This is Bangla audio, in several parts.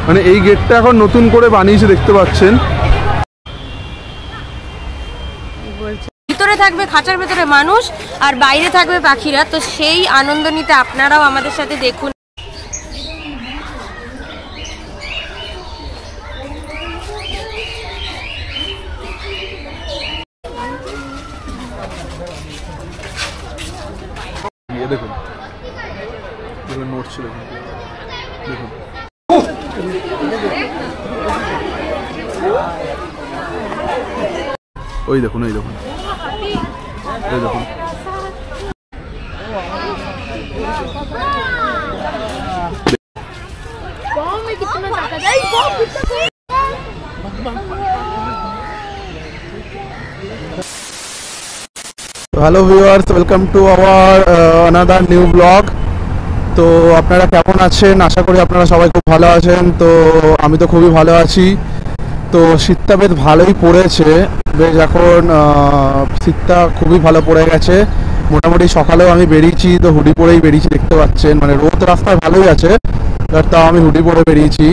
মানে এই গেটটা এখন নতুন করে বানিয়েছে দেখতে পাচ্ছেন। ভিতরে থাকবে খাঁচার ভেতরে মানুষ আর বাইরে থাকবে পাখিরা, তো সেই আনন্দ নিতে আপনারাও আমাদের সাথে দেখুন। দেখুন দেখুন নড়ছে, দেখুন ওই দেখুন ওই দেখুন ওই দেখুন। Hello viewers, welcome to our another new blog. তো আপনারা কেমন আছেন? আশা করি আপনারা সবাই খুব ভালো আছেন। তো আমি তো খুবই ভালো আছি। তো শীতটা বেশ ভালোই পড়েছে, বেশ এখন শীতটা খুবই ভালো পড়ে গেছে। মোটামুটি সকালেও আমি বেরিয়েছি, তো হুডি পরেই বেরিয়েছি দেখতে পাচ্ছেন। মানে রোদ রাস্তায় ভালোই আছে, তাও আমি হুডি পরে বেরিয়েছি।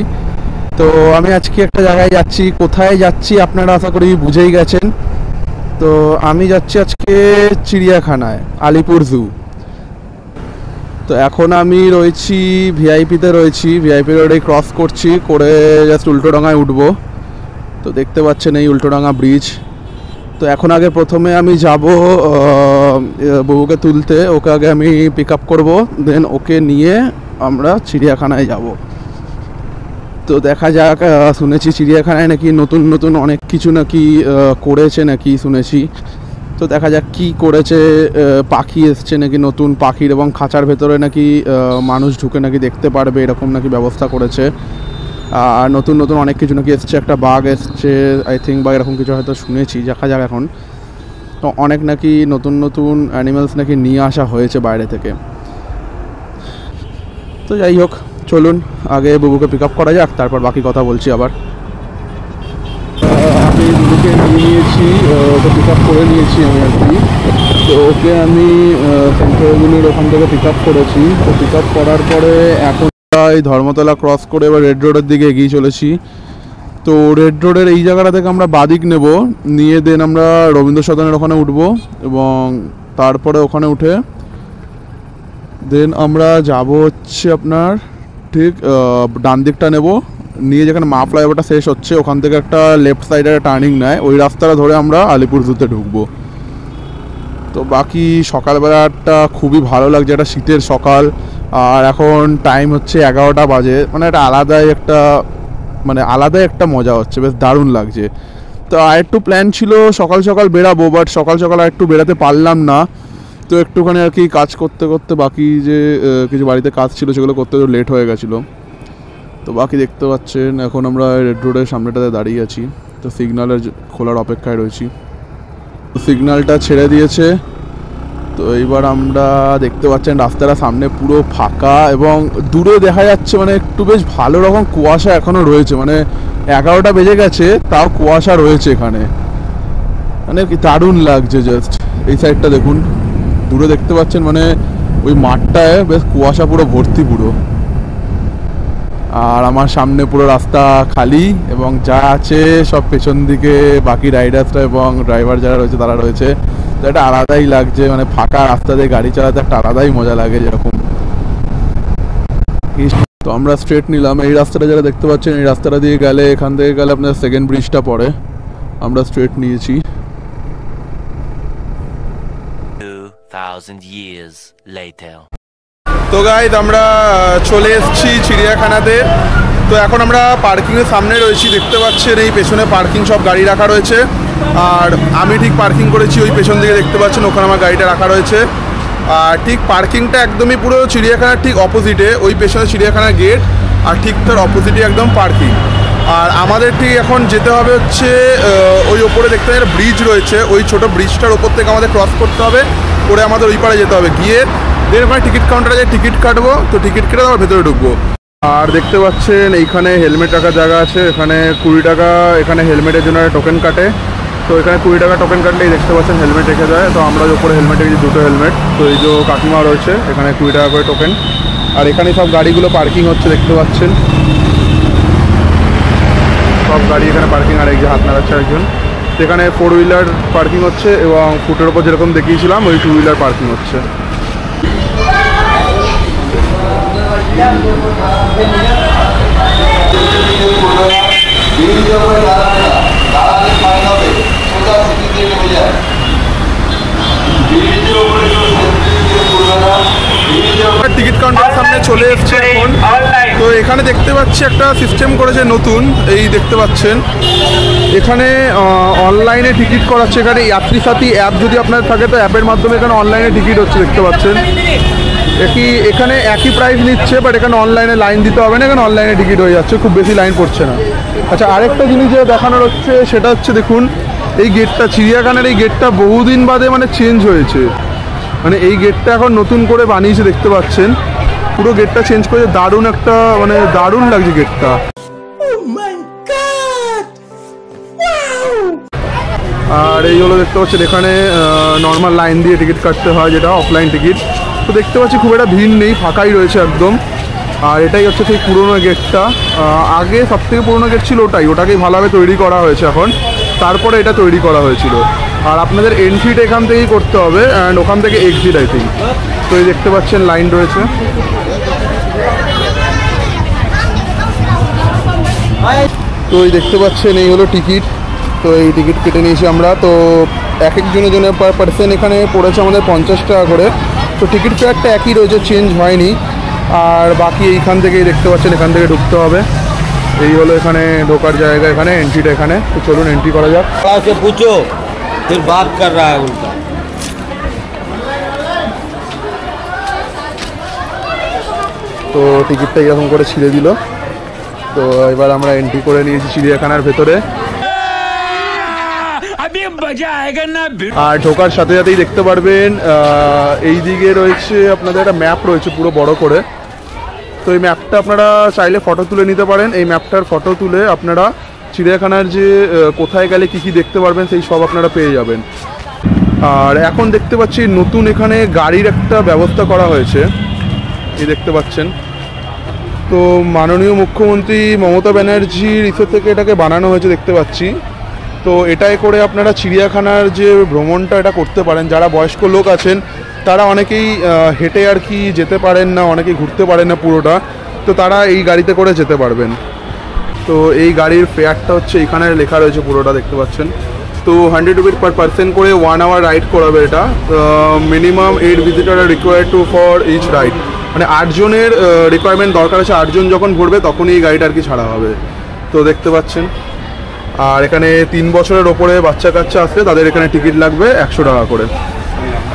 তো আমি আজকে একটা জায়গায় যাচ্ছি। কোথায় যাচ্ছি আপনারা আশা করি বুঝেই গেছেন। তো আমি যাচ্ছি আজকে চিড়িয়াখানায়, আলিপুর জু। তো এখন আমি রয়েছি ভিআইপিতে রয়েছি, ভিআইপি রোডে ক্রস করছি, করে জাস্ট উল্টোডাঙায় উঠবো। তো দেখতে পাচ্ছেন এই উল্টোডাঙা ব্রিজ। তো এখন আগে প্রথমে আমি যাব বউকে তুলতে, ওকে আগে আমি পিক আপ করবো, দেন ওকে নিয়ে আমরা চিড়িয়াখানায় যাব। তো দেখা যাক, শুনেছি চিড়িয়াখানায় নাকি নতুন নতুন অনেক কিছু নাকি করেছে নাকি শুনেছি। তো দেখা যাক কি করেছে। পাখি এসছে নাকি নতুন, পাখির এবং খাঁচার ভেতরে নাকি মানুষ ঢুকে নাকি দেখতে পারবে, এরকম নাকি ব্যবস্থা করেছে। আর নতুন নতুন অনেক কিছু নাকি এসছে, একটা বাঘ এসছে আই থিঙ্ক, বা এরকম কিছু হয়তো শুনেছি, দেখা যাক এখন। তো অনেক নাকি নতুন নতুন অ্যানিমেলস নাকি নিয়ে আসা হয়েছে বাইরে থেকে। তো যাই হোক, চলুন আগে বুবুকে পিক আপ করা যাক, তারপর বাকি কথা বলছি আবার। আমি বুবুকে নিয়ে নিয়েছি, ওকে পিক আপ করে নিয়েছি আমি আর কি। তো ওকে আমি সেন্টারগুলির ওখান থেকে পিক আপ করেছি। তো পিক আপ করার পরে এখন এই ধর্মতলা ক্রস করে এবার রেড রোডের দিকে এগিয়ে চলেছি। তো রেড রোডের এই জায়গাটা থেকে আমরা বাদিক নেব, নিয়ে দেন আমরা রবীন্দ্র সদনের ওখানে উঠবো, এবং তারপরে ওখানে উঠে দেন আমরা যাব হচ্ছে আপনার ঠিক ডান দিকটা নেব, নিয়ে যেখানে মা ফ্লাইওভারটা শেষ হচ্ছে ওখান থেকে একটা লেফট সাইডে টার্নিং নেয়, ওই রাস্তাটা ধরে আমরা আলিপুর জুতে ঢুকবো। তো বাকি সকালবেলাটা খুবই ভালো লাগছে, একটা শীতের সকাল। আর এখন টাইম হচ্ছে 11টা বাজে, মানে একটা আলাদাই একটা মজা হচ্ছে, বেশ দারুণ লাগছে। তো আর একটু প্ল্যান ছিল সকাল সকাল বেরাবো, বাট সকাল সকাল আর একটু বেরাতে পারলাম না। তো একটুখানি আর কি কাজ করতে করতে, বাকি যে কিছু বাড়িতে কাজ ছিল সেগুলো করতে লেট হয়ে গেছিলো। তো বাকি দেখতে পাচ্ছেন এখন আমরা রেড রোডের সামনেটাতে দাঁড়িয়ে আছি। তো সিগন্যালের খোলার অপেক্ষায় রয়েছি। সিগন্যালটা ছেড়ে দিয়েছে। তো এইবার আমরা দেখতে পাচ্ছেন রাস্তাটা সামনে পুরো ফাঁকা, এবং দূরে দেখা যাচ্ছে মানে একটু বেশ ভালো রকম কুয়াশা এখনও রয়েছে। মানে 11টা বেজে গেছে, তাও কুয়াশা রয়েছে এখানে, মানে কি দারুণ লাগছে। জাস্ট এই সাইডটা দেখুন, দূরে দেখতে পাচ্ছেন মানে ওই মাঠটায় বেশ কুয়াশা পুরো ভর্তি পুরো। আর আমার সামনে পুরো রাস্তা খালি, এবং যা আছে সব পেছন দিকে বাকি রাইডার্সরা এবং ড্রাইভার যারা রয়েছে তারা রয়েছে। তো এটা আলাদাই লাগছে, মানে ফাঁকা রাস্তা দিয়ে গাড়ি চালাতে একটা আলাদাই মজা লাগে যেরকম। তো আমরা স্ট্রেট নিলাম, এই রাস্তাটা যারা দেখতে পাচ্ছেন এই রাস্তাটা দিয়ে গেলে, এখান থেকে গেলে আপনার সেকেন্ড ব্রিজটা পড়ে, আমরা স্ট্রেট নিয়েছি। 2000 years later. তো গাইজ আমরা চলে এসেছি চিড়িয়াখানাতে। তো এখন আমরা পার্কিংয়ের সামনে রয়েছি, দেখতে পাচ্ছেন এই পেছনে পার্কিং সব গাড়ি রাখা রয়েছে। আর আমি ঠিক পার্কিং করেছি ওই পেছন দিকে দেখতে পাচ্ছেন, ওখানে আমার গাড়িটা রাখা রয়েছে। আর ঠিক পার্কিংটা একদমই পুরো চিড়িয়াখানার ঠিক অপোজিটে, ওই পেছনে চিড়িয়াখানার গেট, আর ঠিক তার অপোজিটে একদম পার্কিং। আর আমাদের ঠিক এখন যেতে হবে হচ্ছে ওই ওপরে দেখতে একটা ব্রিজ রয়েছে, ওই ছোটো ব্রিজটার ওপর থেকে আমাদের ক্রস করতে হবে, করে আমাদের ওই পারে যেতে হবে, গিয়ে দেন ওখানে টিকিট কাউন্টারে যাই টিকিট কাটবো। তো টিকিট কেটে আমার ভেতরে ঢুকবো। আর দেখতে পাচ্ছেন এইখানে হেলমেট রাখার জায়গা আছে, এখানে 20 টাকা এখানে হেলমেটের জন্য টোকেন কাটে। তো এখানে 20 টাকা টোকেন কাটলেই দেখতে পাচ্ছেন হেলমেট রেখে যায়। তো আমরা ওপরে হেলমেট রেখেছি, দুটো হেলমেট। তো এই যে কাকিমা রয়েছে, এখানে 20 টাকা করে টোকেন। আর এখানে সব গাড়িগুলো পার্কিং হচ্ছে দেখতে পাচ্ছেন। সব গাড়ি এখানে পার্কিং, আর এই যে হাত নাড়াচ্ছে একজন। এখানে 4 হুইলার পার্কিং হচ্ছে এবং ফুটের ওপর যেরকম দেখিয়েছিলাম ওই 2 হুইলার পার্কিং হচ্ছে। টিকিট কাউন্টারের সামনে চলে এসছে এখন। তো এখানে দেখতে পাচ্ছি একটা সিস্টেম করেছে নতুন, এই দেখতে পাচ্ছেন এখানে অনলাইনে টিকিট করাচ্ছে। এখানে যাত্রী সাথী অ্যাপ যদি আপনার থাকে তো অ্যাপের মাধ্যমে এখানে অনলাইনে টিকিট হচ্ছে, দেখতে পাচ্ছেন। এখানে একই প্রাইস নিচ্ছে, বাট এখানে অনলাইনে লাইন দিতে হবে না, এখানে অনলাইনে টিকিট হয়ে যাচ্ছে, খুব বেশি লাইন পড়ছে না। আচ্ছা, আরেকটা জিনিস যেটা দেখানোর হচ্ছে সেটা হচ্ছে দেখুন এই গেটটা, চিড়িয়াখানার এই গেটটা বহুদিন বাদে মানে চেঞ্জ হয়েছে। মানে এই গেটটা এখন নতুন করে বানিয়েছে, দেখতে পাচ্ছেন পুরো গেটটা চেঞ্জ করে, দারুণ একটা মানে দারুণ লাগছে গেটটা। আর এই হলো দেখতে পাচ্ছেন এখানে নর্মাল লাইন দিয়ে টিকিট কাটতে হয়, যেটা অফলাইন টিকিট। তো দেখতে পাচ্ছি খুব একটা ভিড় নেই, ফাঁকাই রয়েছে একদম। আর এটাই হচ্ছে সেই পুরোনো গেটটা। আগে সব থেকে পুরোনো গেট ছিল ওটাকেই ভালোভাবে তৈরি করা হয়েছে এখন, তারপরে এটা তৈরি করা হয়েছিল। আর আপনাদের এন্ট্রিটা এখান থেকেই করতে হবে, অ্যান্ড ওখান থেকে এক্সিট আই থিঙ্ক। তো এই দেখতে পাচ্ছেন লাইন রয়েছে। তো এই দেখতে পাচ্ছেন এই হলো টিকিট। তো এই টিকিট কেটে নিয়েছি আমরা। তো এক একজনের জন্য পার পার্সন এখানে পড়েছে আমাদের 50 টাকা করে। তো টিকিট ফেয়ারটা একই রয়েছে, চেঞ্জ হয়নি। আর বাকি এইখান থেকেই দেখতে পাচ্ছেন এখান থেকে ঢুকতে হবে। এই হলো এখানে ঢোকার জায়গা, এখানে এন্ট্রিটা এখানে। তো চলুন এন্ট্রি করা যাক। পুছো ফির বাত কর রহা হ্যায় উল্টা। তো টিকিটটা এরকম করে ছিঁড়ে দিল। তো এবার আমরা এন্ট্রি করে নিয়েছি চিড়িয়াখানার ভেতরে। আর ঢোকার সাথে সাথেই দেখতে পারবেন এই দিকে রয়েছে আপনাদের একটা ম্যাপ রয়েছে পুরো বড় করে। তো এই ম্যাপটা আপনারা চাইলে ফটো তুলে নিতে পারেন। এই ম্যাপটার ফটো তুলে আপনারা চিড়িয়াখানার যে কোথায় গেলে কী কী দেখতে পারবেন সেই সব আপনারা পেয়ে যাবেন। আর এখন দেখতে পাচ্ছি নতুন এখানে গাড়ির একটা ব্যবস্থা করা হয়েছে, এই দেখতে পাচ্ছেন। তো মাননীয় মুখ্যমন্ত্রী মমতা ব্যানার্জির ইসে থেকে এটাকে বানানো হয়েছে দেখতে পাচ্ছি। তো এটাই করে আপনারা চিড়িয়াখানার যে ভ্রমণটা এটা করতে পারেন। যারা বয়স্ক লোক আছেন তারা অনেকেই হেঁটে আর কি যেতে পারেন না, অনেকেই ঘুরতে পারেন না পুরোটা, তো তারা এই গাড়িতে করে যেতে পারবেন। তো এই গাড়ির ফেয়ারটা হচ্ছে এখানে লেখা রয়েছে পুরোটা, দেখতে পাচ্ছেন। তো 100 রুপিস পার পার্সন করে 1 আওয়ার রাইড করাবে এটা। Minimum 8 visitor are required to for each ride. মানে 8 জনের রিকোয়ারমেন্ট দরকার আছে, 8 জন যখন ভরবে তখনই এই গাড়িটা আর কি ছাড়া হবে। তো দেখতে পাচ্ছেন। আর এখানে 3 বছরের ওপরে বাচ্চা কাচ্চা আসলে তাদের এখানে টিকিট লাগবে 100 টাকা করে।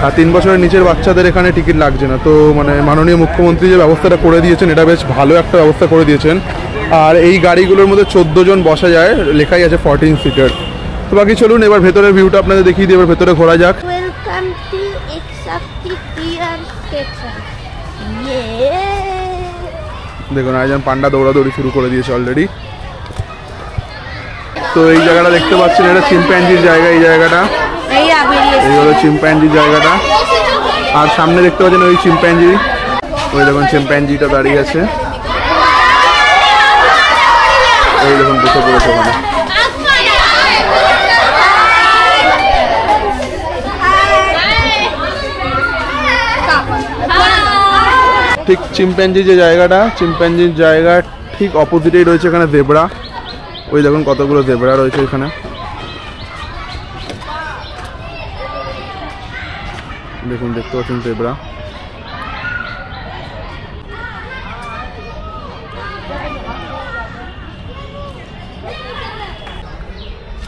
আর 3 বছরের নিচের বাচ্চাদের এখানে টিকিট লাগছে না। তো মানে মাননীয় মুখ্যমন্ত্রী যে ব্যবস্থাটা করে দিয়েছেন এটা বেশ ভালো একটা ব্যবস্থা করে দিয়েছেন। আর এই গাড়িগুলোর মধ্যে 14 জন বসা যায়, লেখাই আছে 14 সিটার। তো বাকি চলুন এবার ভেতরের ভিউটা আপনাদের দেখিয়ে দিই, এবার ভেতরে ঘোরা যাক। ওয়েলকাম টু এক্সাক্টিভিয়ার স্টেশন। দেখুন আয়োজন পান্ডা দৌড়াদৌড়ি শুরু করে দিয়েছে অলরেডি। তো এই জায়গাটা দেখতে পাচ্ছেন, এটা চিম্প্যাঞ্জির জায়গা। এই জায়গাটা এই হলো চিম্প্যাঞ্জির জায়গাটা। আর সামনে দেখতে পাচ্ছেন ওই চিম্প্যাঞ্জি, ওই দেখুন চিম্প্যাঞ্জিটা দাঁড়িয়ে আছে, এই দেখুন বসে পড়েছে ওখানে। ঠিক চিম্প্যাঞ্জি যে জায়গাটা, চিম্প্যাঞ্জির জায়গা ঠিক অপোজিটেই রয়েছে এখানে জেব্রা। ওই দেখুন কতগুলো জেব্রা রয়েছে এখানে, দেখুন দেখতে পাচ্ছেন জেব্রা।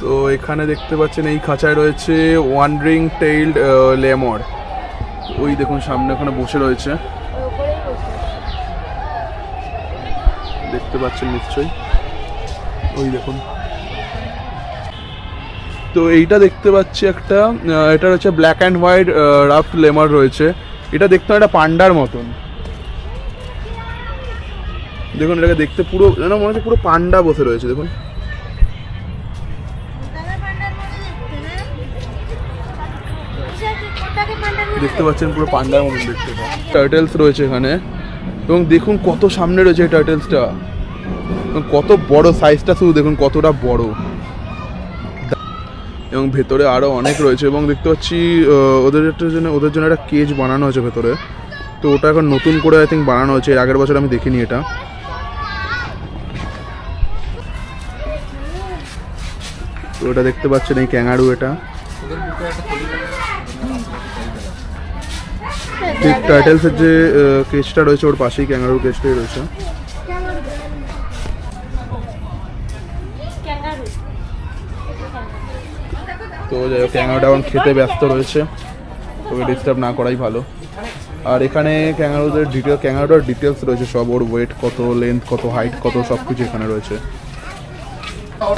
তো এখানে দেখতে পাচ্ছেন এই খাঁচায় রয়েছে ওয়ান্ডারিং টেইলড লেমর। ওই দেখুন সামনে ওখানে বসে রয়েছে, দেখতে পাচ্ছেন নিশ্চয়ই, ওই দেখুন। তো এইটা দেখতে পাচ্ছি একটা, এটা হচ্ছে ব্ল্যাক অ্যান্ড হোয়াইট রাফ লেমার রয়েছে। এটা দেখতে একটা পান্ডার মতন, দেখুন এটাকে দেখতে পুরো যেন মনে হচ্ছে পুরো পান্ডা বসে রয়েছে। দেখুন দেখতে পাচ্ছেন পুরো পান্ডার মতন দেখতে। টার্টেলস রয়েছে এখানে, এবং দেখুন কত সামনে রয়েছে এই টার্টেলসটা। কত বড় সাইজটা, শুধু দেখুন কতটা বড়। এবং ভেতরে আরও অনেক রয়েছে এবং দেখতে পাচ্ছি ওদের জন্য একটা কেজ বানানো হয়েছে ভেতরে। তো ওটা এখন নতুন করে আই থিঙ্ক বানানো হয়েছে, এর আগের বছর আমি দেখিনি এটা। তো ওটা দেখতে পাচ্ছেন এই ক্যাঙ্গারু, এটা ঠিক টাইটেলসের যে কেজটা রয়েছে ওর পাশেই ক্যাঙ্গারু কেজটাই রয়েছে। তো যাই হোক, ক্যাঙ্গারুটা এখন খেতে ব্যস্ত রয়েছে, তবে ডিস্টার্ব না করাই ভালো। আর এখানে ক্যাঙ্গারুটার ডিটেলস রয়েছে সব, ওর ওয়েট কত, লেন্থ কত, হাইট কত, সব কিছু এখানে রয়েছে।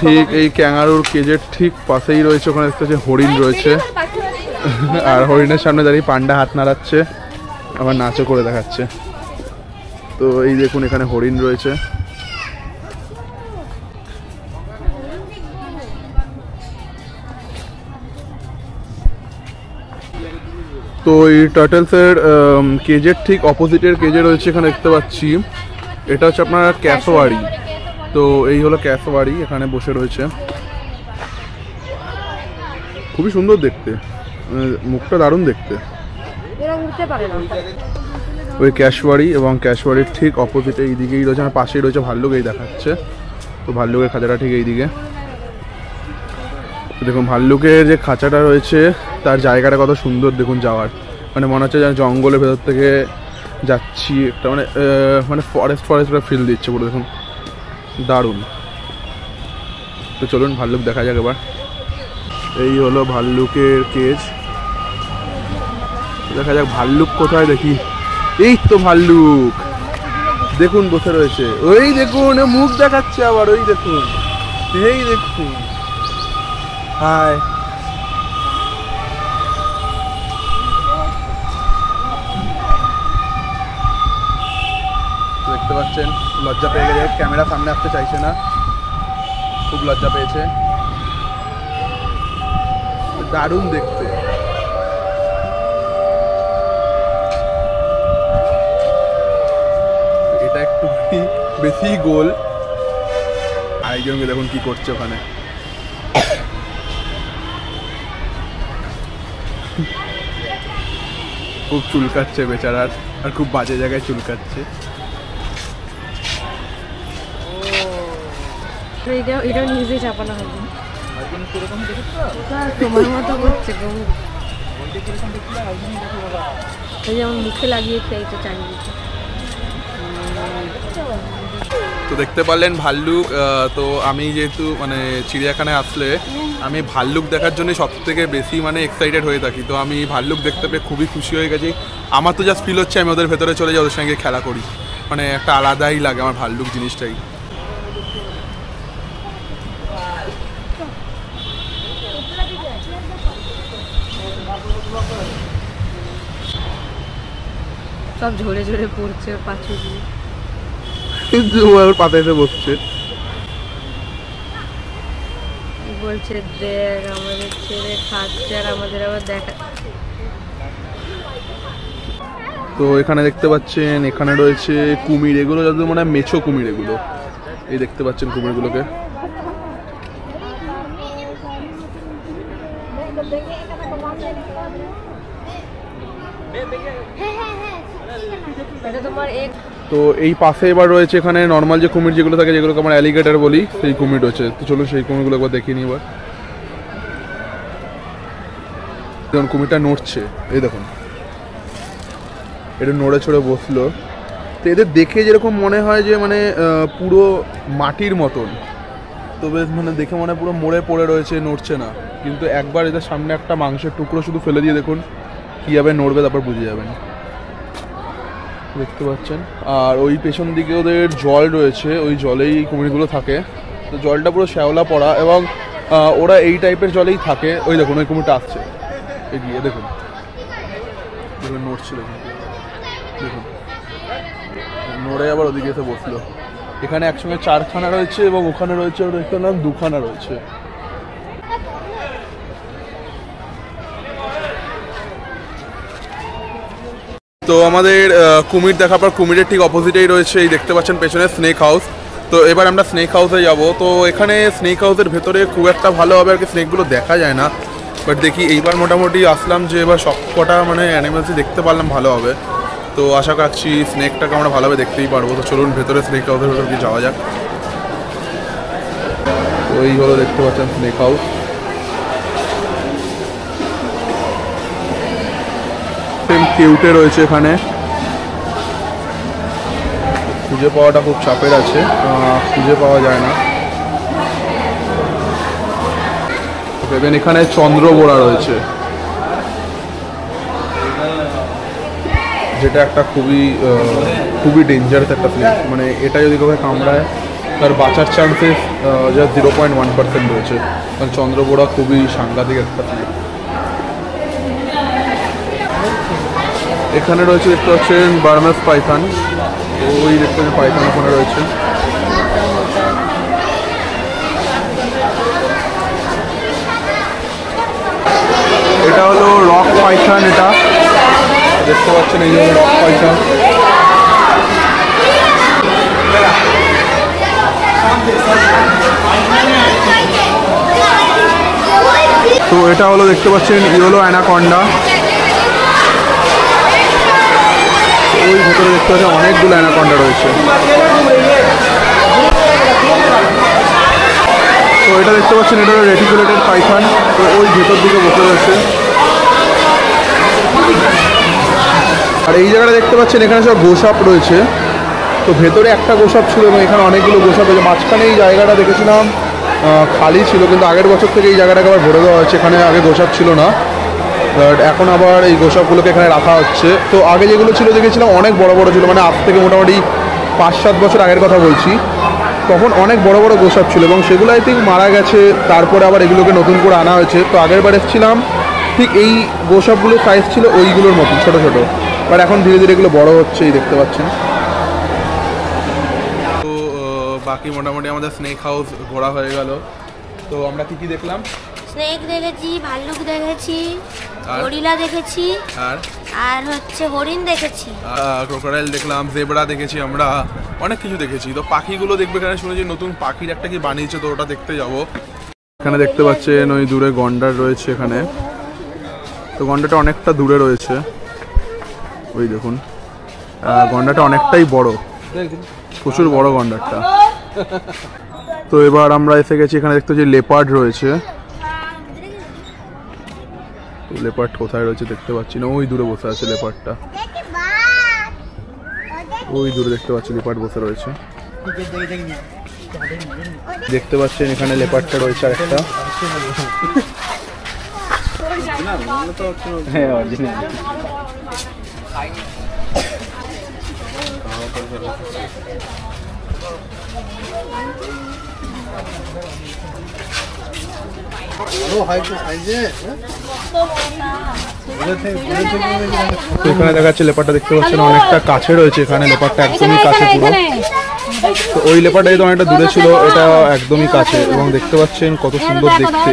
ঠিক এই ক্যাঙ্গারুর কেজের ঠিক পাশেই রয়েছে, ওখানে দেখতে পাচ্ছি হরিণ রয়েছে। আর হরিণের সামনে দাঁড়িয়ে পান্ডা হাত নাড়াচ্ছে, আবার নাচও করে দেখাচ্ছে। তো এই দেখুন এখানে হরিণ রয়েছে। তো এই টার্টেলসের কেজের ঠিক অপোজিটের কেজে রয়েছে, এখানে দেখতে পাচ্ছি এটা হচ্ছে আপনার ক্যাসোয়ারি। তো এই হলো ক্যাসোয়ারি, এখানে বসে রয়েছে, খুবই সুন্দর দেখতে, মুখটা দারুণ দেখতে। ওই ক্যাসোয়ারি এবং ক্যাসোয়ারির ঠিক অপোজিটে এই দিকেই রয়েছে, আমার পাশেই রয়েছে ভাল্লুক, এই দেখাচ্ছে। তো ভাল্লুকের খাঁচাটা ঠিক এই দিকে। দেখুন ভাল্লুকের যে খাঁচাটা রয়েছে তার জায়গাটা কত সুন্দর দেখুন যাওয়ার, মানে মনে হচ্ছে যেন জঙ্গলের ভেতর থেকে যাচ্ছি একটা, মানে ফরেস্ট ফিল দিচ্ছে পুরো, দেখুন দারুণ। তো চলুন ভাল্লুক দেখা যাক এবার। এই হলো ভাল্লুকের কেজ, দেখা যাক ভাল্লুক কোথায় দেখি। এই তো ভাল্লুক দেখুন বসে রয়েছে, ওই দেখুন মুখ দেখাচ্ছে আবার, ওই দেখুন, এই দেখুন, হাই। দেখতে পাচ্ছেন লজ্জা পেয়ে গেছে, ক্যামেরা সামনে আসতে চাইছে না, খুব লজ্জা পেয়েছে। দারুণ দেখতে। এটা একটু বেশি গোল, আরেকজনকে দেখুন কি করছে ওখানে। খুব চুলকাচ্ছে বেচারার, আর খুব বাজে জায়গায় চুলকাচ্ছে। এটাও নিজে চাপানো হবে, তোমার মতো করছে, যেমন মুখে লাগিয়েছে এই তো চারিদিকে। তো দেখতে পারলেন ভাল্লুক। তো আমি যেহেতু মানে চিড়িয়াখানায় আসলে আমি ভাল্লুক দেখার জন্য সব থেকে বেশি মানে এক্সাইটেড হয়ে থাকি। তো আমি ভাল্লুক দেখতে পেয়ে খুবই খুশি হয়ে গেছি। আমার তো জাস্ট ফিল হচ্ছে আমি ওদের ভেতরে চলে যাই, ওদের সঙ্গে খেলা করি, মানে একটা আলাদাই লাগে আমার ভাল্লুক জিনিসটাই। সব ঝরে ঝরে পড়ছে পাঁচু দিয়ে, পাতা এসে বসছে, বলছে দেখ আমাদের ছেলে খাচ্ছে আর আমাদের আবার দেখা। তো এখানে দেখতে পাচ্ছেন এখানে রয়েছে কুমির, এগুলো যাদের মনে হয় মেছো কুমির এগুলো, এই দেখতে পাচ্ছেন কুমিরগুলোকে। তো এই পাশে এবার রয়েছে এখানে নর্মাল যে কুমির যেগুলো থাকে, যেগুলোকে আমরা অ্যালিগেটর বলি, সেই কুমির রয়েছে। তো চলুন সেই কুমিরগুলো একবার দেখিয়ে নিই। এবার দেখুন কুমিরটা নড়ছে, এই দেখুন এটা নড়ে ছড়ে বসলো। তো এদের দেখে যেরকম মনে হয় যে মানে পুরো মাটির মতন, তো বেশ মানে দেখে মনে পুরো মরে পড়ে রয়েছে, নড়ছে না। কিন্তু একবার এদের সামনে একটা মাংসের টুকরো শুধু ফেলে দিয়ে দেখুন কীভাবে নড়বে, তারপর বুঝে যাবেন। দেখতে পাচ্ছেন। আর ওই পেছন দিকে ওদের জল রয়েছে, ওই জলেই কুমিরগুলো থাকে। তো জলটা পুরো শ্যাওলা পড়া এবং ওরা এই টাইপের জলেই থাকে। ওই দেখুন ওই কুমিরটা আসছে এগিয়ে, দেখুন দেখুন নড়ছে, দেখুন দেখুন নড়ে আবার ওদিকে এসে বসলো। এখানে একসঙ্গে 4খানা রয়েছে এবং ওখানে রয়েছে ওর একটা নাম 2খানা রয়েছে। তো আমাদের কুমির দেখার পর কুমিরের ঠিক অপোজিটেই রয়েছে এই দেখতে পাচ্ছেন পেছনে স্নেক হাউস। তো এবার আমরা স্নেক হাউসে যাব। তো এখানে স্নেক হাউসের ভেতরে খুব একটা ভালোভাবে আর কি স্নেকগুলো দেখা যায় না, বাট দেখি এইবার মোটামুটি আসলাম যে এবার সব কটা মানে অ্যানিমেলসই দেখতে পারলাম ভালো হবে। তো আশা করছি স্নেকটাকে আমরা ভালোভাবে দেখতেই পারবো। তো চলুন ভেতরে স্নেক হাউসের ভেতরে কি যাওয়া যাক। তো এই হলো দেখতে পাচ্ছেন স্নেক হাউস। কিউটে রয়েছে এখানে, খুঁজে পাওয়াটা খুব চাপের আছে, খুঁজে পাওয়া যায় না। দেখবেন এখানে চন্দ্রবোড়া রয়েছে, যেটা একটা খুবই ডেঞ্জারাস একটা স্নেক। মানে এটা যদি কাউকে কামড়ায় তার বাঁচার চান্সেস যা 0.1% রয়েছে, কারণ চন্দ্রবোড়া খুবই সাংঘাতিক একটা স্নেক। এখানে রয়েছে দেখতে পাচ্ছেন বার্মাস পাইথন। ওই দেখতে পাচ্ছেন পাইথন ওখানে রয়েছে। এটা হলো রক পাইথন, এটা দেখতে পাচ্ছেন এই হলো রক পাইথন। তো এটা হলো দেখতে পাচ্ছেন ইয়েলো অ্যানাকন্ডা। ওই ভেতরে দেখতে পাচ্ছেন অনেকগুলো অ্যানাকন্ডা রয়েছে। তো এটা দেখতে পাচ্ছেন এটা হলো রেটিকুলেটেড পাইথন। তো ওই ভেতর দিকে বসে রয়েছে। আর এই জায়গাটা দেখতে পাচ্ছেন এখানে সব গোসাপ রয়েছে। তো ভেতরে একটা গোসাপ ছিল এবং এখানে অনেকগুলো গোসাপ রয়েছে। মাঝখানে এই জায়গাটা দেখেছিলাম খালি ছিল, কিন্তু আগের বছর থেকে এই জায়গাটাকে আবার ভরে দেওয়া হয়েছে। এখানে আগে গোসাপ ছিল না, বাট এখন আবার এই গোসাপগুলোকে এখানে রাখা হচ্ছে। তো আগে যেগুলো ছিল দেখেছিলাম অনেক বড় বড় ছিল, মানে আজ থেকে মোটামুটি 5-7 বছর আগের কথা বলছি। তখন অনেক বড় বড় গোসাপ ছিল এবং সেগুলো আই থিঙ্ক মারা গেছে, তারপরে আবার এগুলোকে নতুন করে আনা হয়েছে। তো আগের বার এসেছিলাম ঠিক এই গোসাপগুলোর সাইজ ছিল ওইগুলোর মতো ছোটো ছোটো, বাট এখন ধীরে ধীরে এগুলো বড় হচ্ছে, এই দেখতে পাচ্ছেন। তো বাকি মোটামুটি আমাদের স্নেক হাউস ঘোরা হয়ে গেল। তো আমরা কি দেখলাম? স্নেক দেখেছি, ভাল্লুক দেখেছি, গরিলা দেখেছি, আর হচ্ছে হরিণ দেখেছি, ক্রোকোডাইল দেখলাম, জেব্রা দেখেছি, আমরা অনেক কিছু দেখেছি। তো পাখিগুলো দেখবে, এখানে শুনেছি নতুন পাখির একটা কি বানিয়েছে, তো ওটা দেখতে যাব। এখানে দেখতে পাচ্ছেন ওই দূরে গন্ডার রয়েছে এখানে। তো গন্ডারটা অনেকটা দূরে রয়েছে, ওই দেখুন গন্ডারটা অনেকটাই বড়, প্রচুর বড় গন্ডারটা। তো এবার আমরা এসে গেছি, এখানে দেখতে পাচ্ছি লেপার্ড রয়েছে। লেপার্ড কোথায় রয়েছে দেখতে পাচ্ছি না, ওই দূরে বসে আছে লেপার্ডটা, ওই দূরে দেখতে পাচ্ছি লেপার্ড বসে রয়েছে। দেখতে পাচ্ছেন এখানে লেপার্ডটা রয়েছে আর একটা। এখানে দেখা যাচ্ছে লেপারটা দেখতে পাচ্ছেন অনেকটা কাছে রয়েছে, এখানে লেপারটা একদমই কাছে পুরো। তো ওই লেপারটা তো অনেকটা দূরে ছিল, এটা একদমই কাছে এবং দেখতে পাচ্ছেন কত সুন্দর দেখতে।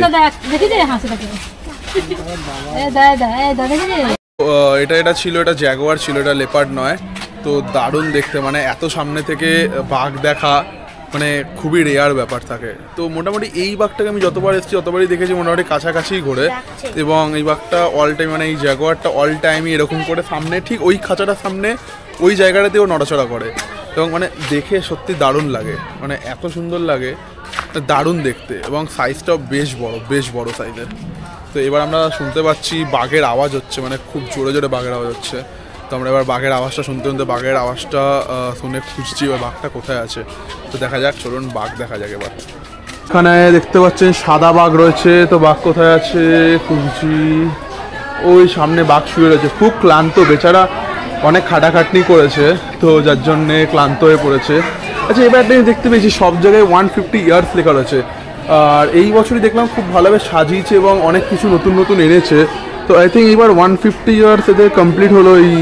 এটা ছিল, এটা জ্যাগুয়ার ছিল, এটা লেপার্ড নয়। তো দারুণ দেখতে, মানে এত সামনে থেকে বাঘ দেখা মানে খুবই রেয়ার ব্যাপার থাকে। তো মোটামুটি এই বাঘটাকে আমি যতবার এসেছি ততবারই দেখেছি মোটামুটি কাছাকাছি ঘোরে, এবং এই বাঘটা অল টাইম মানে এই জ্যাগুয়ারটা অল টাইমই এরকম করে সামনে ঠিক ওই খাঁচাটার সামনে ওই জায়গাটাতেও নড়াচড়া করে, এবং মানে দেখে সত্যি দারুণ লাগে, মানে এত সুন্দর লাগে, দারুণ দেখতে, এবং সাইজটাও বেশ বড় সাইজের। তো এবার আমরা শুনতে পাচ্ছি বাঘের আওয়াজ হচ্ছে, মানে খুব জোরে জোরে বাঘের আওয়াজ হচ্ছে। তো আমরা এবার বাঘের আওয়াজটা শুনতে বাঘের আওয়াজটা শুনে খুঁজছি এবার বাঘটা কোথায় আছে। তো দেখা যাক, চলুন বাঘ দেখা যাক এবার। এখানে দেখতে পাচ্ছেন সাদা বাঘ রয়েছে। তো বাঘ কোথায় আছে খুঁজছি, ওই সামনে বাঘ শুয়ে রয়েছে, খুব ক্লান্ত বেচারা, অনেক খাটাখাটনি করেছে, তো যার জন্যে ক্লান্ত হয়ে পড়েছে। আচ্ছা, এবার একটা দেখতে পেয়েছি সব জায়গায় 150 ইয়ার্স লেখা রয়েছে, আর এই বছরই দেখলাম খুব ভালোভাবে সাজিয়েছে এবং অনেক কিছু নতুন নতুন এনেছে। তো আই থিঙ্ক এবার 150 ইয়ার্স এদের কমপ্লিট হলো এই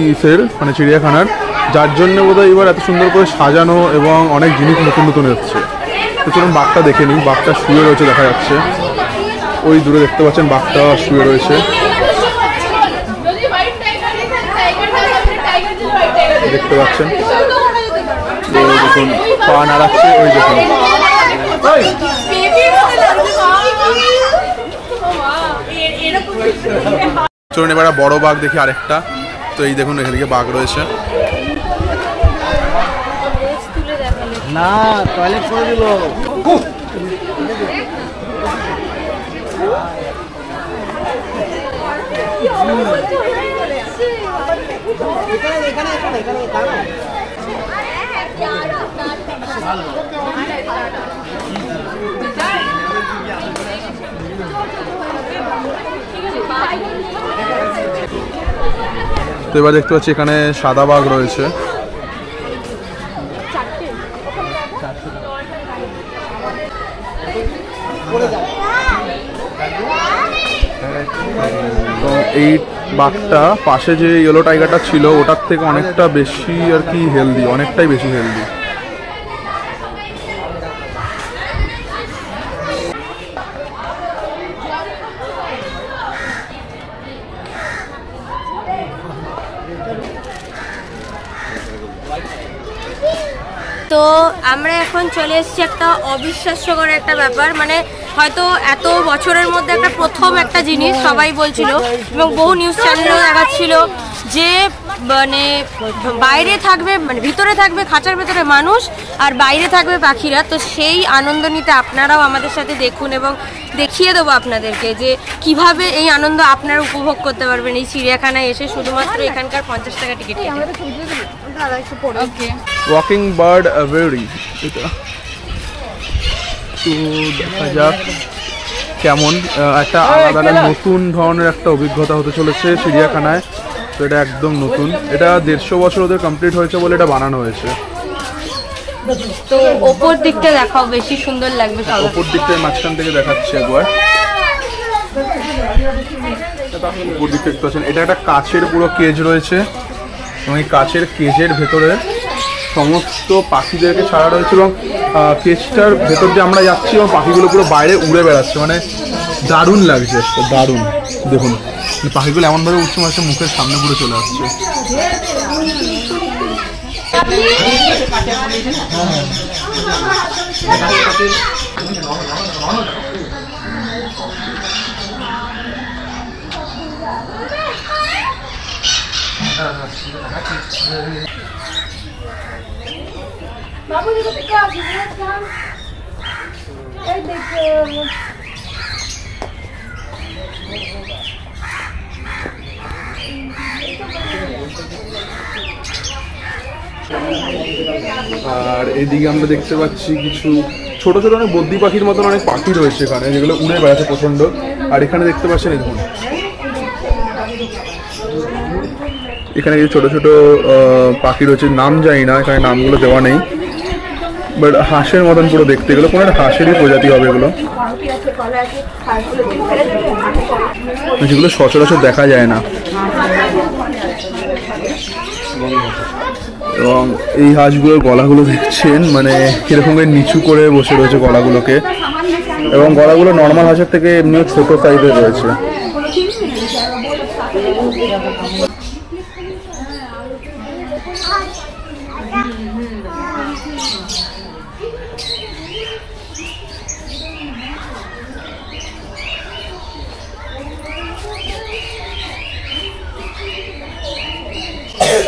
মানে চিড়িয়াখানার, যার জন্য বোধহয় এবার এত সুন্দর করে সাজানো এবং অনেক জিনিস নতুন নতুন এসছে। তো চলুন বাঘটা দেখে নিই। বাঘটা শুয়ে রয়েছে দেখা যাচ্ছে, ওই দূরে দেখতে পাচ্ছেন বাঘটা শুয়ে রয়েছে, দেখতে পাচ্ছেন। দেখুন পা নাড়াচ্ছে, ওই দেখুন। চলুন এবার বড় বাঘ দেখি আরেকটা। তো এই দেখুন এদিকে বাঘ রয়েছে। না টয়লেট করে দিল। তো এবার দেখতে পাচ্ছি এখানে সাদা বাঘ রয়েছে। তো এই বাঘটা পাশে যে ইয়েলো টাইগারটা ছিল ওটার থেকে অনেকটা বেশি আর কি হেলদি, অনেকটাই বেশি হেলদি। তো আমরা এখন চলে এসেছি একটা অবিশ্বাস্যকর একটা ব্যাপার, মানে হয়তো এত বছরের মধ্যে একটা প্রথম একটা জিনিস সবাই বলছিল এবং বহু নিউজ চ্যানেলেও দেখাচ্ছিল যে মানে বাইরে থাকবে, মানে ভিতরে থাকবে খাঁচার ভেতরে মানুষ আর বাইরে থাকবে পাখিরা। তো সেই আনন্দ নিতে আপনারাও আমাদের সাথে দেখুন এবং দেখিয়ে দেবো আপনাদেরকে যে কিভাবে এই আনন্দ আপনারা উপভোগ করতে পারবেন এই চিড়িয়াখানায় এসে, শুধুমাত্র এখানকার 50 টাকা টিকিট। ওয়াকিং বার্ড অ্যাভিয়ারি, এটা তো দেখা যাক কেমন একটা আলাদা নতুন ধরনের একটা অভিজ্ঞতা হতে চলেছে চিড়িয়াখানায়। তো এটা একদম নতুন, এটা 150 বছর ওদের কমপ্লিট হয়েছে বলে এটা বানানো হয়েছে। তো ওপর দিকটা দেখাও, বেশি সুন্দর লাগবে। ওপর দিকটার মাঝখান থেকে দেখাচ্ছে একবার। উপর দিকটা দেখতে পাচ্ছেন, এটা একটা কাচের পুরো কেজ রয়েছে এবং এই কাচের কেজের ভেতরে সমস্ত পাখিদেরকে ছাড়া রয়েছে এবং কেজটার ভেতর দিয়ে আমরা যাচ্ছি এবং পাখিগুলো পুরো বাইরে উড়ে বেড়াচ্ছে, মানে দারুণ লাগছে, দারুণ। দেখুন পাখিগুলো এমনভাবে উঠছে মাঝে মুখের সামনে পুরো চলে আসছে। আর এদিকে আমরা দেখতে পাচ্ছি কিছু ছোট ছোট অনেক বদ্রি পাখির মতন অনেক পাখি রয়েছে এখানে, যেগুলো উড়ে বেড়াচ্ছে প্রচন্ড। আর এখানে দেখতে পাচ্ছেন দেখুন এখানে কিছু ছোট ছোট পাখি রয়েছে, নাম জানি না, এখানে নামগুলো দেওয়া নেই, বাট হাঁসের মতন পুরো দেখতে, এগুলো কোনো একটা হাঁসেরই প্রজাতি হবে এগুলো, যেগুলো সচরাচর দেখা যায় না। এবং এই হাঁসগুলোর গলাগুলো দেখছেন মানে কিরকম নিচু করে বসে রয়েছে গলাগুলোকে, এবং গলাগুলো নর্মাল হাঁসের থেকে এমনিও ছোট সাইজের রয়েছে।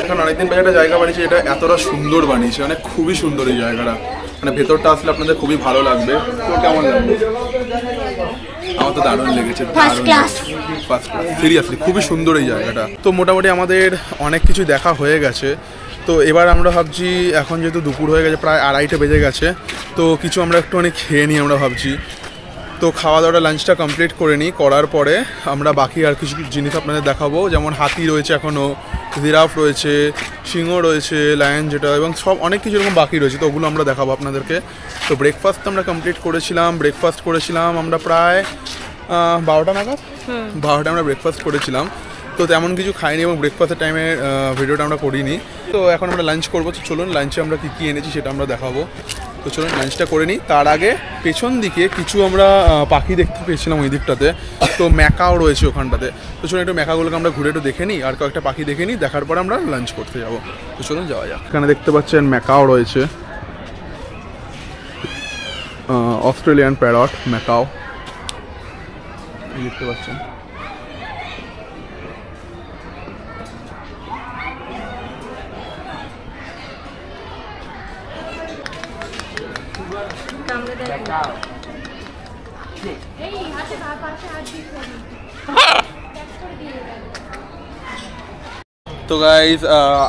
এখন অনেকদিন পরে একটা জায়গা বানিয়েছে, এটা এতটা সুন্দর বানিয়েছে, মানে খুবই সুন্দর এই জায়গাটা, মানে ভেতরটা আসলে আপনাদের খুবই ভালো লাগবে। তো কেমন লাগবে? আমার তো দারুণ লেগেছে, ফার্স্ট ক্লাস, সিরিয়াসলি খুবই সুন্দর এই জায়গাটা। তো মোটামুটি আমাদের অনেক কিছু দেখা হয়ে গেছে। তো এবার আমরা ভাবছি, এখন যেহেতু দুপুর হয়ে গেছে, প্রায় 2:30 বেজে গেছে, তো কিছু আমরা একটুখানি খেয়ে নিই আমরা ভাবছি। তো খাওয়া দাওয়াটা লাঞ্চটা কমপ্লিট করে নিই, করার পরে আমরা বাকি আর কিছু জিনিস আপনাদের দেখাবো, যেমন হাতি রয়েছে এখনও, জিরাফ রয়েছে, সিংহ রয়েছে, লায়ন যেটা, এবং সব অনেক কিছু এরকম বাকি রয়েছে, তো ওগুলো আমরা দেখাবো আপনাদেরকে। তো ব্রেকফাস্ট আমরা কমপ্লিট করেছিলাম, ব্রেকফাস্ট করেছিলাম আমরা প্রায় 12টা নাগাদ, 12টা আমরা ব্রেকফাস্ট করেছিলাম। তো তেমন কিছু খাইনি এবং ব্রেকফাস্টের টাইমে ভিডিওটা আমরা করিনি। তো এখন আমরা লাঞ্চ করবো, তো চলুন লাঞ্চে আমরা কী কী এনেছি সেটা আমরা দেখাবো। তো চলুন লাঞ্চটা করে নিই। তার আগে পেছন দিকে কিছু আমরা পাখি দেখতে পেয়েছিলাম ওই দিকটাতে, তো ম্যাকাও রয়েছে ওখানটাতে। তো চলুন একটু ম্যাকাগুলোকে আমরা ঘুরে একটু দেখে নিই, আর কয়েকটা পাখি দেখে নিই, দেখার পর আমরা লাঞ্চ করতে যাবো। তো চলুন যাওয়া যাক। এখানে দেখতে পাচ্ছেন ম্যাকাও রয়েছে, অস্ট্রেলিয়ান প্যারট ম্যাকাও দেখতে পাচ্ছেন। তো গাইজ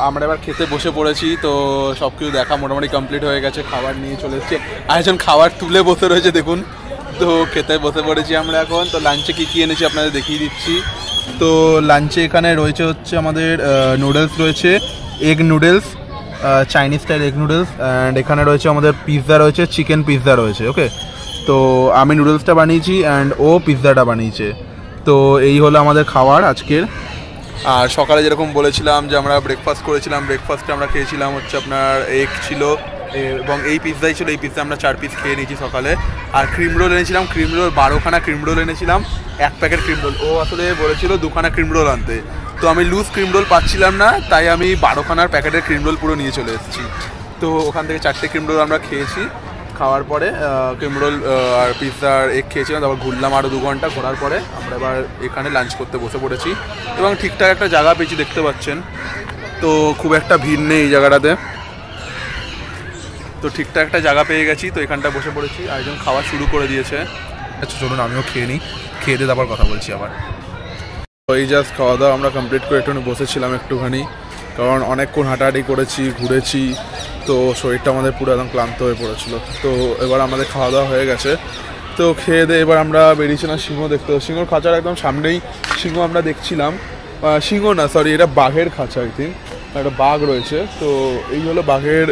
আমরা এবার খেতে বসে পড়েছি। তো সব কিছু দেখা মোটামুটি কমপ্লিট হয়ে গেছে, খাবার নিয়ে চলে এসেছি, আরেকজন খাবার তুলে বসে রয়েছে দেখুন। তো খেতে বসে পড়েছি আমরা এখন। তো লাঞ্চে কী কী এনেছি আপনাদের দেখিয়ে দিচ্ছি। তো লাঞ্চে এখানে রয়েছে হচ্ছে আমাদের নুডলস রয়েছে, egg noodles, Chinese style egg noodles, and এখানে রয়েছে আমাদের পিৎজা রয়েছে, চিকেন পিৎজা রয়েছে। ওকে, তো আমি নুডলসটা বানিয়েছি অ্যান্ড ও পিৎজাটা বানিয়েছে। তো এই হলো আমাদের খাবার আজকের। আর সকালে যেরকম বলেছিলাম যে আমরা ব্রেকফাস্ট করেছিলাম, ব্রেকফাস্টে আমরা খেয়েছিলাম হচ্ছে আপনার এগ ছিল এবং এই পিৎজাই ছিল। এই পিৎজা আমরা 4 পিস খেয়ে নিয়েছি সকালে। আর ক্রিম রোল এনেছিলাম, ক্রিম রোল 12খানা ক্রিম রোল এনেছিলাম, 1 প্যাকেট ক্রিম রোল। ও আসলে বলেছিল 2খানা ক্রিম রোল আনতে, তো আমি লুজ ক্রিম রোল পাচ্ছিলাম না, তাই আমি 12খানার প্যাকেটের ক্রিম রোল পুরো নিয়ে চলে এসেছি। তো ওখান থেকে 4টে ক্রিম রোল আমরা খেয়েছি। খাওয়ার পরে ক্রিম রোল আর পিৎজার এগ খেয়েছিলাম, তারপর ঘুরলাম আরও 2 ঘন্টা। ঘোরার পরে আমরা এবার এখানে লাঞ্চ করতে বসে পড়েছি এবং ঠিকঠাক একটা জায়গা পেয়েছি, দেখতে পাচ্ছেন। তো খুব একটা ভিড় নেই এই জায়গাটাতে, তো ঠিকঠাক একটা জায়গা পেয়ে গেছি। তো এখানটা বসে পড়েছি, আরেকজন খাওয়া শুরু করে দিয়েছে। আচ্ছা চলুন আমিও খেয়ে নিই, খেয়ে দিয়ে তারপর কথা বলছি আবার। তো এই জাস্ট খাওয়া দাওয়া আমরা কমপ্লিট করে একটুখানি বসেছিলাম একটুখানি, কারণ অনেকক্ষণ হাঁটাহাঁটি করেছি, ঘুরেছি, তো শরীরটা আমাদের পুরো একদম ক্লান্ত হয়ে পড়েছিল। তো এবার আমাদের খাওয়া দাওয়া হয়ে গেছে। তো খেয়ে দিয়ে এবার আমরা বেরিয়েছিলাম সিংহ দেখতে। সিংহর খাঁচার একদম সামনেই সিংহ আমরা দেখছিলাম, সিংহ না সরি, এটা বাঘের খাঁচা, আই থিঙ্ক একটা বাঘ রয়েছে। তো এই হলো বাঘের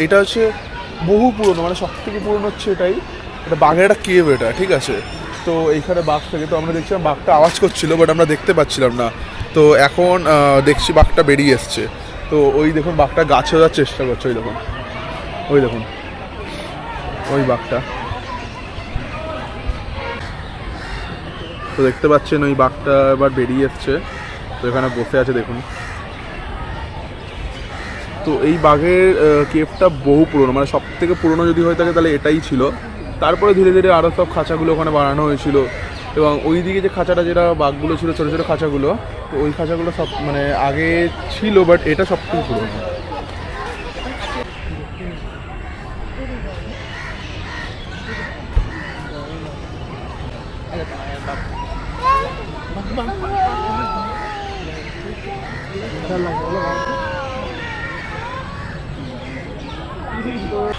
এটা হচ্ছে বহু পুরনো, মানে সব থেকে পুরনো হচ্ছে এটাই, এটা বাঘের একটা কেভ এটা, ঠিক আছে। তো এইখানে বাঘ থেকে, তো আমরা দেখছিলাম বাঘটা আওয়াজ করছিল, বাট আমরা দেখতে পাচ্ছিলাম না। তো এখন দেখছি বাঘটা বেরিয়ে এসছে। তো ওই দেখুন বাঘটা গাছে ওঠার চেষ্টা করছে, ওই দেখুন, ওই দেখুন ওই বাঘটা। তো দেখতে পাচ্ছেন ওই বাঘটা এবার বেরিয়ে এসছে, তো এখানে বসে আছে দেখুন। তো এই বাঘের কেভটা বহু পুরনো, মানে সব থেকে পুরনো যদি হয়ে থাকে তাহলে এটাই ছিল। তারপরে ধীরে ধীরে আরও সব খাঁচাগুলো ওখানে বানানো হয়েছিল, এবং ওই দিকে যে খাঁচাটা যেটা বাঘগুলো ছিল ছোটো ছোটো খাঁচাগুলো, তো ওই খাঁচাগুলো সব মানে আগে ছিল, বাট এটা সব থেকে পুরনো।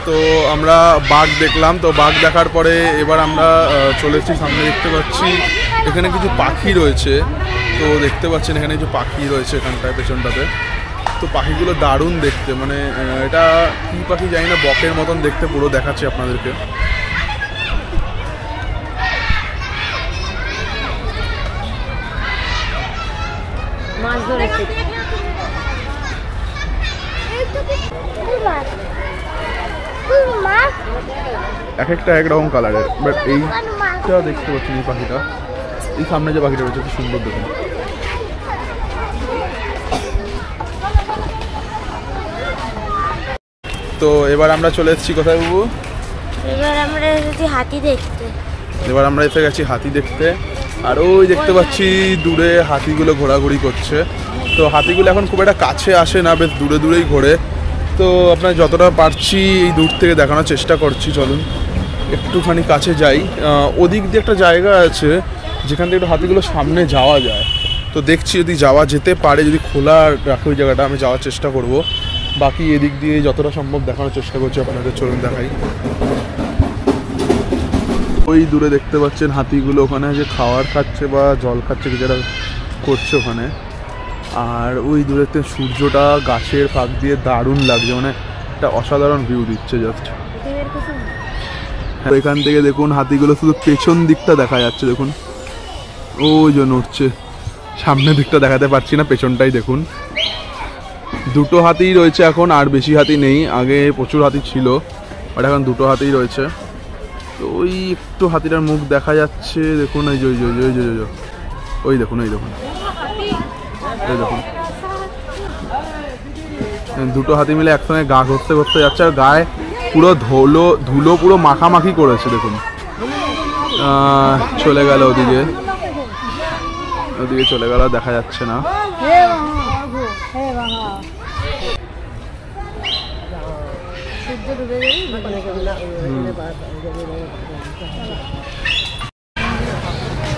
তো আমরা বাঘ দেখলাম। তো বাঘ দেখার পরে এবার আমরা চলে এসেছি সামনে, দেখতে পাচ্ছি এখানে কিছু পাখি রয়েছে। তো দেখতে পাচ্ছেন এখানে কিছু পাখি রয়েছে এখানটায় পেছনটাতে। তো পাখিগুলো দারুণ দেখতে, মানে এটা কী পাখি জানি না, বকের মতন দেখতে পুরো, দেখাচ্ছি আপনাদেরকে। মাছ ধরেছে। এক একটা একরকম কালারের, বাট এইটা দেখতে পাচ্ছেন এই পাখিটা, এই সামনে যে পাখিটা রয়েছে খুব সুন্দর দেখুন। তো এবার আমরা চলে এসেছি কোথায় বাবু? এবার আমরা এসেছি হাতি দেখতে। এবার আমরা এসে গেছি হাতি দেখতে, আর ওই দেখতে পাচ্ছি দূরে হাতিগুলো ঘোরাঘুরি করছে। তো হাতিগুলো এখন খুব একটা কাছে আসে না, বেশ দূরে দূরেই ঘোরে। তো আপনার যতটা পারছি এই দূর থেকে দেখানোর চেষ্টা করছি, চলুন একটুখানি কাছে যাই। ওদিক দিয়ে একটা জায়গা আছে যেখান থেকে একটু হাতিগুলো সামনে যাওয়া যায়। তো দেখছি যদি যাওয়া যেতে পারে, যদি খোলা রাখে ওই জায়গাটা, আমি যাওয়ার চেষ্টা করব। বাকি এদিক দিয়ে যতটা সম্ভব দেখানোর চেষ্টা করছি আপনাদের, চলুন দেখাই। ওই দূরে দেখতে পাচ্ছেন হাতিগুলো ওখানে যে খাবার খাচ্ছে বা জল খাচ্ছে, কিছু একটা করছে ওখানে। আর ওই দূরেতে সূর্যটা গাছের ফাঁক দিয়ে দারুণ লাগছে, মানে একটা অসাধারণ ভিউ দিচ্ছে জাস্ট। এখান থেকে দেখুন হাতিগুলো শুধু পেছন দিকটা দেখা যাচ্ছে, দেখুন ওই জন্য উঠছে, সামনের দিকটা দেখাতে পারছি না, পেছনটাই দেখুন। 2টো হাতিই রয়েছে এখন, আর বেশি হাতি নেই। আগে প্রচুর হাতি ছিল, আর এখন 2টো হাতিই রয়েছে। তো ওই একটু হাতিটার মুখ দেখা যাচ্ছে, দেখুন ওই ওই দেখুন, ওই দেখুন, এই দেখুন 2টো হাতি মিলে একসঙ্গে গা ঘষতে ঘষতে যাচ্ছে, আর গায়ে পুরো ধুলো পুরো মাখামাখি করেছে দেখুন। চলে গেল ওদিকে চলে গেল, দেখা যাচ্ছে না।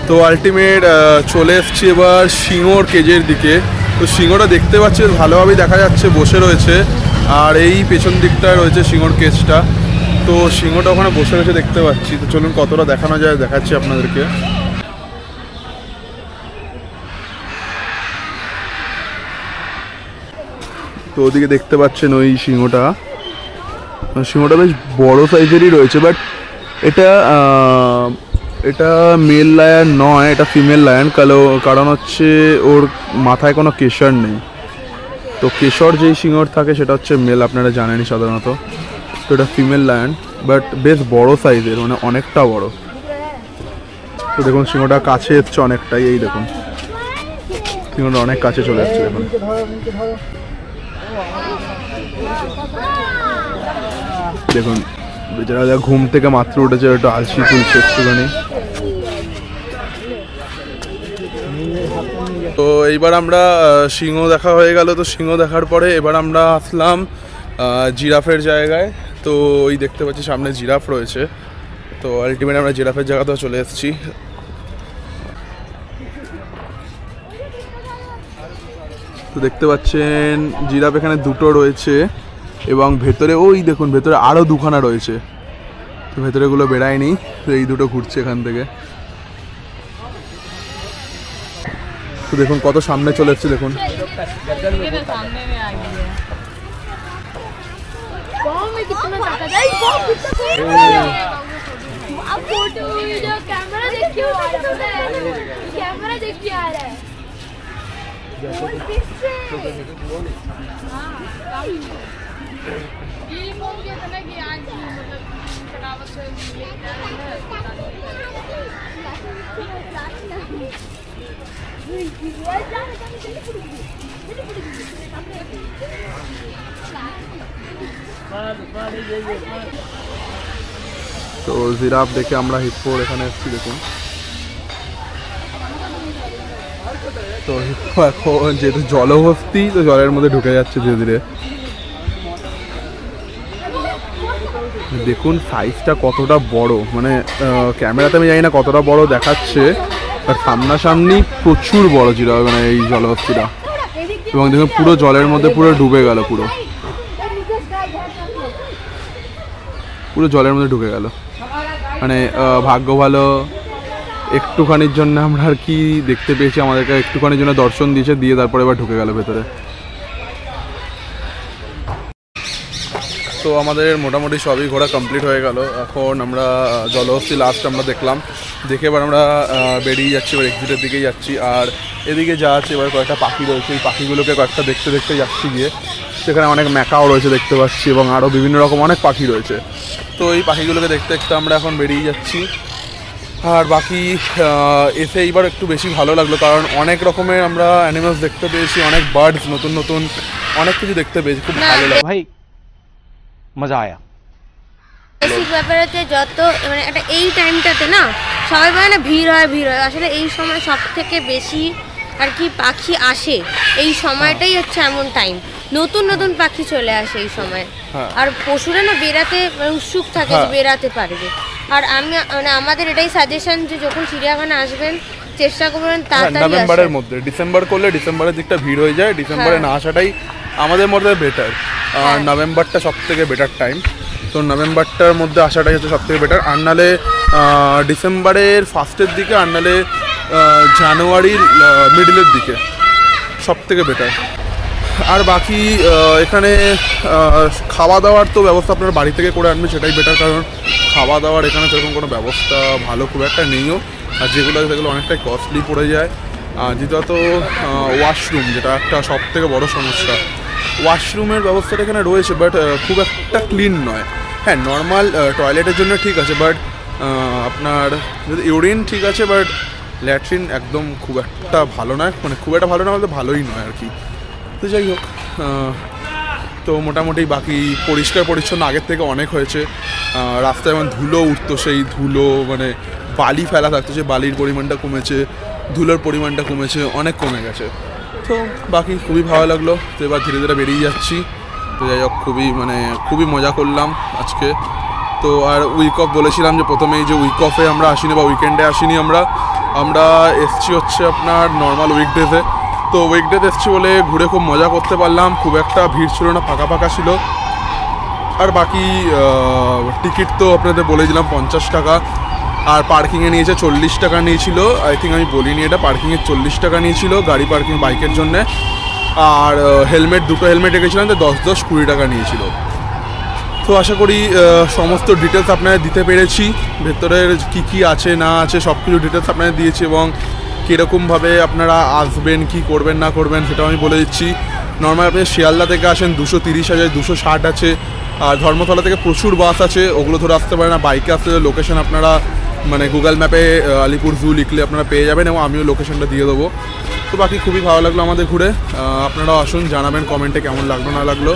তো আলটিমেট চলে এসছি এবার সিংহর কেজের দিকে। তো সিংহটা দেখতে পাচ্ছি ভালোভাবেই দেখা যাচ্ছে, বসে রয়েছে। আর এই পেছন দিকটায় রয়েছে সিংহর কেজটা। তো সিংহটা ওখানে বসে রয়েছে দেখতে পাচ্ছি। তো চলুন কতটা দেখানো যায় দেখাচ্ছি আপনাদেরকে। তো ওদিকে দেখতে পাচ্ছেন ওই সিংহটা বেশ বড় সাইজেরই রয়েছে, বাট এটা মেল লায়ন নয়, এটা ফিমেল লায়ন। কারণ হচ্ছে ওর মাথায় কোনো কেশর নেই। তো কেশর যেই সিংহর থাকে সেটা হচ্ছে মেল, আপনারা জানেনই সাধারণত। তো এটা ফিমেল লায়ন, বাট বেশ বড় সাইজের, মানে অনেকটা বড়। তো দেখুন সিংহটা কাছে এসছে অনেকটাই, এই দেখুন সিংহটা অনেক কাছে চলে যাচ্ছে দেখুন। দেখুন বেচারা ঘুম থেকে মাত্র উঠেছে, একটু আলসি তুলছে একটুখানি। তো এইবার আমরা সিংহ দেখা হয়ে গেল। তো সিংহ দেখার পরে এবার আমরা আসলাম জিরাফের জায়গায়। তো ওই দেখতে পাচ্ছি সামনে জিরাফ রয়েছে। তো আলটিমেট আমরা জিরাফের জায়গাতেও চলে এসেছি। তো দেখতে পাচ্ছেন জিরাফ এখানে দুটো রয়েছে, এবং ভেতরে ওই দেখুন ভেতরে আরও দুখানা রয়েছে। তো ভেতরেগুলো বেড়ায়নি, তো এই দুটো ঘুরছে এখান থেকে। তো দেখুন কত সামনে চলে এসছে দেখুন। তো জিরাফ দেখে আমরা হিপ্পোর এখানে এসেছি দেখুন। তো হিপ্পো এখন যেহেতু জলহস্তি, তো জলের মধ্যে ঢুকে যাচ্ছে ধীরে ধীরে। দেখুন সাইজটা কতটা বড়, মানে ক্যামেরাতে আমি জানি না কতটা বড় দেখাচ্ছে, আর সামনাসামনি প্রচুর বড় জিরাফ, মানে এই জলহস্তিটা। এবং দেখুন পুরো জলের মধ্যে পুরো ডুবে গেল, পুরো জলের মধ্যে ঢুকে গেল। মানে ভাগ্য ভালো একটুখানির জন্য আমরা আর কি দেখতে পেয়েছি, আমাদেরকে একটুখানির জন্য দর্শন দিয়েছে, দিয়ে তারপরে এবার ঢুকে গেল ভেতরে। তো আমাদের মোটামুটি সবই ঘোরা কমপ্লিট হয়ে গেল। এখন আমরা জলহস্তি লাস্ট আমরা দেখলাম, দেখে এবার আমরা বেরিয়ে যাচ্ছি, এবার এক্সিটের দিকেই যাচ্ছি। আর এদিকে যা আছে এবার কয়েকটা পাখি রয়েছে, এই পাখিগুলোকে কয়েকটা দেখতে দেখতে যাচ্ছি গিয়ে। সেখানে অনেক ম্যাকাও রয়েছে দেখতে পাচ্ছি, এবং আরও বিভিন্ন রকম অনেক পাখি রয়েছে। তো এই পাখিগুলোকে দেখতে দেখতে আমরা এখন বেরিয়ে যাচ্ছি। আর বাকি এসে এইবার একটু বেশি ভালো লাগলো, কারণ অনেক রকমের আমরা অ্যানিমালস দেখতে পেয়েছি, অনেক বার্ডস, নতুন নতুন অনেক কিছু দেখতে পেয়েছি, খুব ভালো লাগলো ভাই, মজা আয়া। বেসিক ব্যাপার হচ্ছে যত মানে একটা এই টাইমটাতে না সবাই বলে না ভিড় হয়, আসলে এই সময় সব থেকে বেশি আর কি পাখি আসে। এই সময়টাই হচ্ছে এমন টাইম, নতুন নতুন পাখি চলে আসে এই সময়। আর পশুরা না বেরাতে উৎসুক থাকে যে বেরাতে পারবে। আর আমি মানে আমাদের এটাই সাজেশন যে যখন চিড়িয়াখানা আসবেন চেষ্টা করবেন তাড়াতাড়ি নভেম্বরের মধ্যে। ডিসেম্বর করলে ডিসেম্বরের দিকটা ভিড় হয়ে যায়, ডিসেম্বরে না আসাটাই আমাদের মধ্যে বেটার। আর নভেম্বরটা সব থেকে বেটার টাইম। তো নভেম্বরটার মধ্যে আসাটাই হচ্ছে সব থেকে বেটার। আর নাহলে ডিসেম্বরের ফার্স্টের দিকে, আর নাহলে জানুয়ারির মিডলের দিকে সব থেকে বেটার। আর বাকি এখানে খাওয়া দাওয়ার তো ব্যবস্থা আপনার বাড়ি থেকে করে আনবে, সেটাই বেটার। কারণ খাওয়া দাওয়ার এখানে সেরকম কোনো ব্যবস্থা ভালো খুব একটা নেইও, আর যেগুলো আছে সেগুলো অনেকটাই কস্টলি পড়ে যায়। দ্বিতীয়ত ওয়াশরুম, যেটা একটা সব থেকে বড়ো সমস্যা। ওয়াশরুমের ব্যবস্থাটা এখানে রয়েছে, বাট খুব একটা ক্লিন নয়। হ্যাঁ, নর্মাল টয়লেটের জন্য ঠিক আছে, বাট আপনার যদি ইউরিন ঠিক আছে, বাট ল্যাট্রিন একদম খুব একটা ভালো নয়, মানে খুব একটা ভালো না বলতে ভালোই নয় আর কি। তো যাই হোক, তো মোটামুটি বাকি পরিষ্কার পরিচ্ছন্ন আগের থেকে অনেক হয়েছে। রাস্তায় যেমন ধুলো উঠতো, সেই ধুলো মানে বালি ফেলা থাকতো, যে বালির পরিমাণটা কমেছে, ধুলোর পরিমাণটা কমেছে, অনেক কমে গেছে। তো বাকি খুবই ভালো লাগলো। তো এবার ধীরে ধীরে বেরিয়ে যাচ্ছি। তো যাই হোক, খুবই মজা করলাম আজকে। তো আর উইক অফ বলেছিলাম যে প্রথমেই যে উইক অফে আমরা আসিনি বা উইকেন্ডে আসিনি, আমরা এসছি হচ্ছে আপনার নর্মাল উইকডেজে। তো উইকডেজ এসছি বলে ঘুরে খুব মজা করতে পারলাম, খুব একটা ভিড় ছিল না, ফাঁকা ফাঁকা ছিল। আর বাকি টিকিট তো আপনাদের বলেছিলাম 50 টাকা, আর পার্কিংয়ে নিয়েছে 40 টাকা নিয়েছিল। আই থিঙ্ক আমি বলিনি এটা, পার্কিংয়ে 40 টাকা নিয়েছিল গাড়ি পার্কিং বাইকের জন্যে। আর দুটো হেলমেট রেখেছিলাম, তো 10-20 টাকা নিয়েছিল। তো আশা করি সমস্ত ডিটেলস আপনাদের দিতে পেরেছি, ভেতরের কী আছে না আছে সব কিছু ডিটেলস আপনাদের দিয়েছি, এবং কীরকমভাবে আপনারা আসবেন, কি করবেন না করবেন সেটাও আমি বলে দিচ্ছি। নর্মাল আপনি শিয়ালদা থেকে আসেন 230 আছে, 260 আছে, আর ধর্মতলা থেকে প্রচুর বাস আছে, ওগুলো ধরে আসতে পারেন। না বাইকে আসতে লোকেশন আপনারা মানে গুগল ম্যাপে আলিপুর জু লিখলে আপনারা পেয়ে যাবেন, এবং আমিও লোকেশনটা দিয়ে দেবো। তো বাকি খুবই ভালো লাগলো আমাদের ঘুরে। আপনারাও আসুন, জানাবেন কমেন্টে কেমন লাগলো না লাগলো।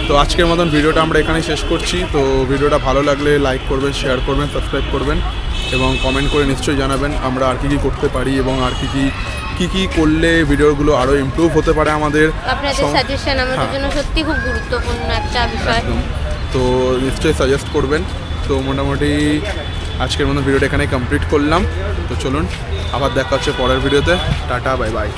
তো আজকের মতন ভিডিওটা আমরা এখানেই শেষ করছি। তো ভিডিওটা ভালো লাগলে লাইক করবেন, শেয়ার করবেন, সাবস্ক্রাইব করবেন, এবং কমেন্ট করে নিশ্চয়ই জানাবেন আমরা আর কী করতে পারি, এবং আর কী করলে ভিডিওগুলো আরও ইমপ্রুভ হতে পারে আমাদের। আপনাদের সাজেশন আমাদের জন্য সত্যি খুব গুরুত্বপূর্ণ একটা বিষয়। তো নিশ্চয়ই সাজেস্ট করবেন। তো মোটামুটি আজকের মতো ভিডিওটা এখানে কমপ্লিট করলাম। তো চলুন, আবার দেখা হচ্ছে পরের ভিডিওতে। Tata, bye bye.